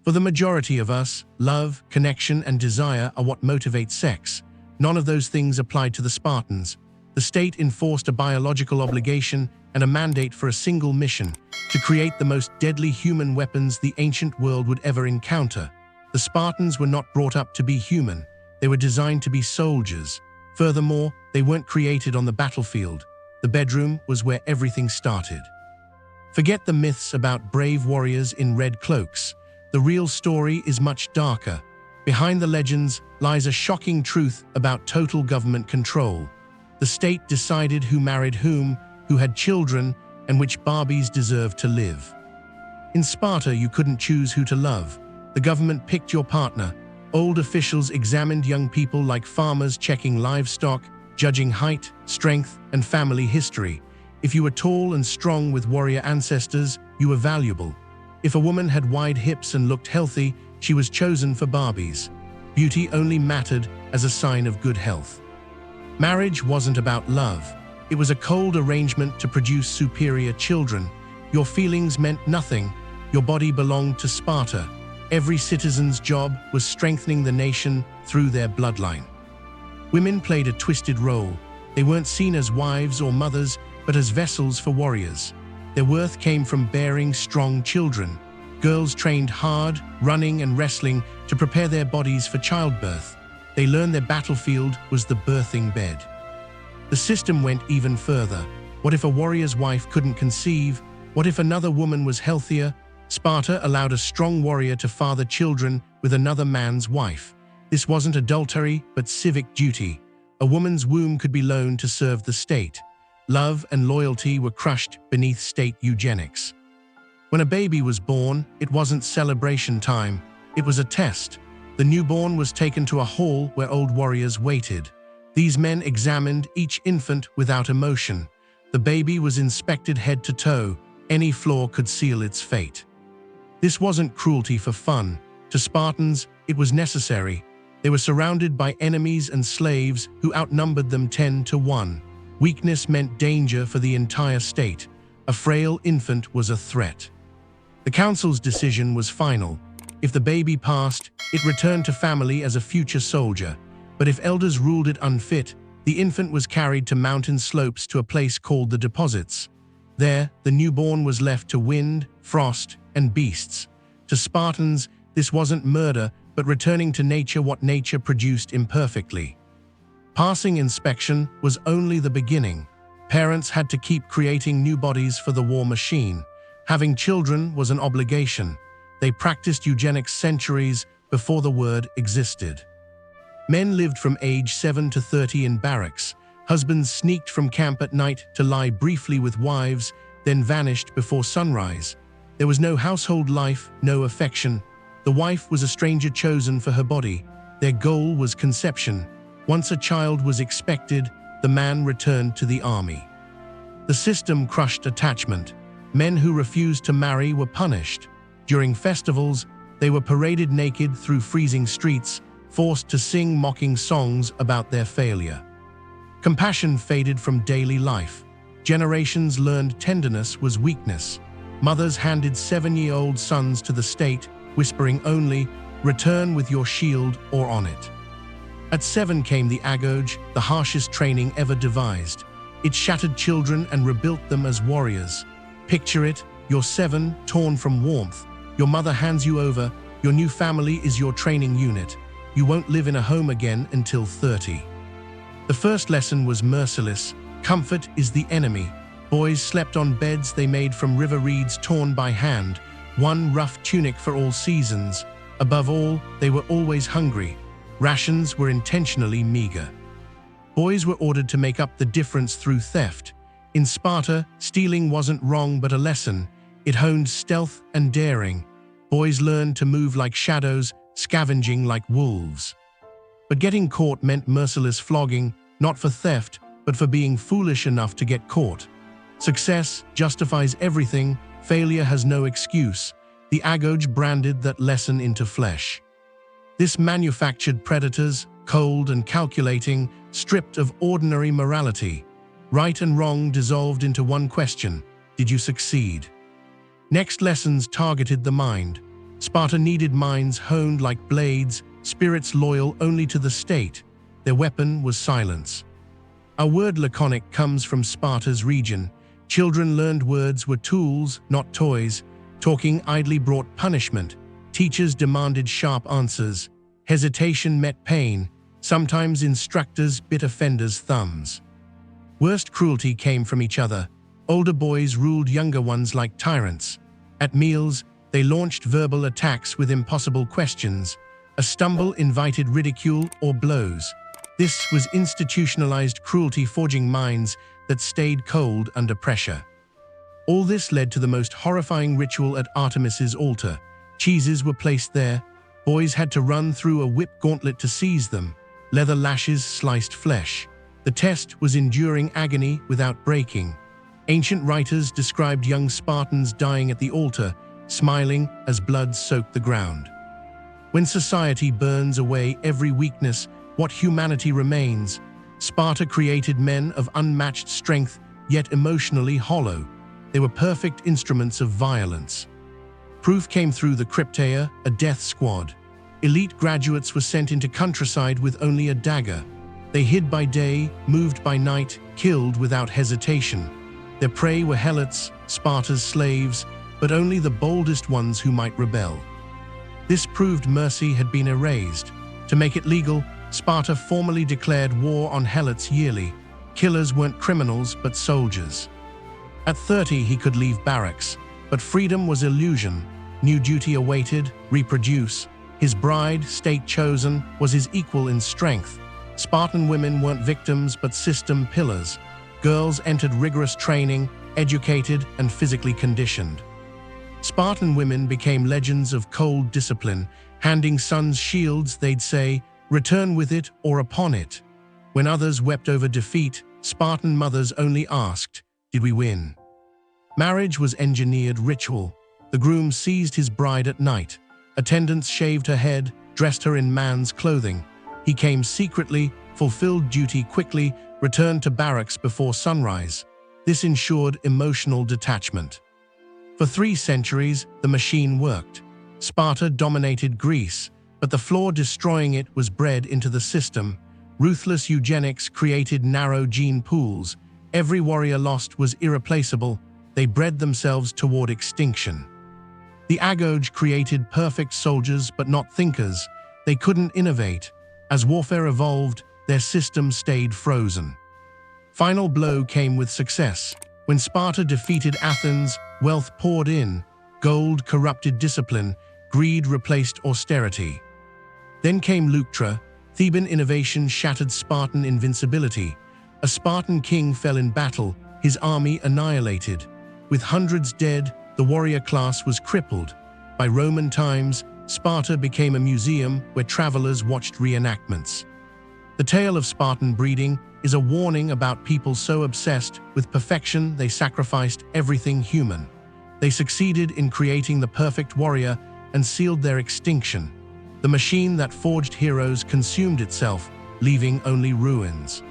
For the majority of us, love, connection, and desire are what motivate sex. None of those things applied to the Spartans. The state enforced a biological obligation and a mandate for a single mission: to create the most deadly human weapons the ancient world would ever encounter. The Spartans were not brought up to be human. They were designed to be soldiers. Furthermore, they weren't created on the battlefield. The bedroom was where everything started. Forget the myths about brave warriors in red cloaks. The real story is much darker. Behind the legends lies a shocking truth about total government control. The state decided who married whom, who had children, and which Barbies deserved to live. In Sparta, you couldn't choose who to love. The government picked your partner. Old officials examined young people like farmers checking livestock, judging height, strength, and family history. If you were tall and strong with warrior ancestors, you were valuable. If a woman had wide hips and looked healthy, she was chosen for Barbies. Beauty only mattered as a sign of good health. Marriage wasn't about love. It was a cold arrangement to produce superior children. Your feelings meant nothing. Your body belonged to Sparta. Every citizen's job was strengthening the nation through their bloodline. Women played a twisted role. They weren't seen as wives or mothers, but as vessels for warriors. Their worth came from bearing strong children. Girls trained hard, running and wrestling to prepare their bodies for childbirth. They learned their battlefield was the birthing bed. The system went even further. What if a warrior's wife couldn't conceive? What if another woman was healthier? Sparta allowed a strong warrior to father children with another man's wife. This wasn't adultery, but civic duty. A woman's womb could be loaned to serve the state. Love and loyalty were crushed beneath state eugenics. When a baby was born, it wasn't celebration time. It was a test. The newborn was taken to a hall where old warriors waited. These men examined each infant without emotion. The baby was inspected head to toe. Any flaw could seal its fate. This wasn't cruelty for fun. To Spartans, it was necessary. They were surrounded by enemies and slaves who outnumbered them 10 to 1. Weakness meant danger for the entire state. A frail infant was a threat. The council's decision was final. If the baby passed, it returned to family as a future soldier. But if elders ruled it unfit, the infant was carried to mountain slopes to a place called the deposits. There, the newborn was left to wind, frost, and beasts. To Spartans, this wasn't murder, but returning to nature what nature produced imperfectly. Passing inspection was only the beginning. Parents had to keep creating new bodies for the war machine. Having children was an obligation. They practiced eugenics centuries before the word existed. Men lived from age 7 to 30 in barracks. Husbands sneaked from camp at night to lie briefly with wives, then vanished before sunrise. There was no household life, no affection. The wife was a stranger chosen for her body. Their goal was conception. Once a child was expected, the man returned to the army. The system crushed attachment. Men who refused to marry were punished. During festivals, they were paraded naked through freezing streets, forced to sing mocking songs about their failure. Compassion faded from daily life. Generations learned tenderness was weakness. Mothers handed 7-year-old sons to the state, whispering only, "Return with your shield or on it." At 7 came the agoge, the harshest training ever devised. It shattered children and rebuilt them as warriors. Picture it, you're 7, torn from warmth. Your mother hands you over. Your new family is your training unit. You won't live in a home again until 30. The first lesson was merciless. Comfort is the enemy. Boys slept on beds they made from river reeds torn by hand, one rough tunic for all seasons. Above all, they were always hungry. Rations were intentionally meager. Boys were ordered to make up the difference through theft. In Sparta, stealing wasn't wrong but a lesson. It honed stealth and daring. Boys learned to move like shadows, scavenging like wolves. But getting caught meant merciless flogging, not for theft, but for being foolish enough to get caught. Success justifies everything, failure has no excuse. The agoge branded that lesson into flesh. This manufactured predators, cold and calculating, stripped of ordinary morality. Right and wrong dissolved into one question: did you succeed? Next lessons targeted the mind. Sparta needed minds honed like blades, spirits loyal only to the state. Their weapon was silence. Our word laconic comes from Sparta's region. Children learned words were tools, not toys. Talking idly brought punishment. Teachers demanded sharp answers. Hesitation met pain. Sometimes instructors bit offenders' thumbs. Worst cruelty came from each other. Older boys ruled younger ones like tyrants. At meals, they launched verbal attacks with impossible questions. A stumble invited ridicule or blows. This was institutionalized cruelty, forging minds that stayed cold under pressure. All this led to the most horrifying ritual at Artemis's altar. Cheeses were placed there. Boys had to run through a whip gauntlet to seize them. Leather lashes sliced flesh. The test was enduring agony without breaking. Ancient writers described young Spartans dying at the altar, smiling as blood soaked the ground. When society burns away every weakness, what humanity remains? Sparta created men of unmatched strength, yet emotionally hollow. They were perfect instruments of violence. Proof came through the Crypteia, a death squad. Elite graduates were sent into countryside with only a dagger. They hid by day, moved by night, killed without hesitation. Their prey were helots, Sparta's slaves, but only the boldest ones who might rebel. This proved mercy had been erased. To make it legal, Sparta formally declared war on helots yearly. Killers weren't criminals, but soldiers. At 30, he could leave barracks, but freedom was illusion. New duty awaited: reproduce. His bride, state chosen, was his equal in strength. Spartan women weren't victims, but system pillars. Girls entered rigorous training, educated and physically conditioned. Spartan women became legends of cold discipline. Handing sons shields, they'd say, "Return with it or upon it." When others wept over defeat, Spartan mothers only asked, "Did we win?" Marriage was engineered ritual. The groom seized his bride at night. Attendants shaved her head, dressed her in man's clothing. He came secretly, fulfilled duty quickly, returned to barracks before sunrise. This ensured emotional detachment. For 3 centuries, the machine worked. Sparta dominated Greece, but the flaw destroying it was bred into the system. Ruthless eugenics created narrow gene pools. Every warrior lost was irreplaceable. They bred themselves toward extinction. The Agoge created perfect soldiers but not thinkers. They couldn't innovate. As warfare evolved, their system stayed frozen. Final blow came with success. When Sparta defeated Athens, wealth poured in. Gold corrupted discipline. Greed replaced austerity. Then came Leuctra. Theban innovation shattered Spartan invincibility. A Spartan king fell in battle, his army annihilated. With hundreds dead, the warrior class was crippled. By Roman times, Sparta became a museum where travelers watched reenactments. The tale of Spartan breeding is a warning about people so obsessed with perfection they sacrificed everything human. They succeeded in creating the perfect warrior and sealed their extinction. The machine that forged heroes consumed itself, leaving only ruins.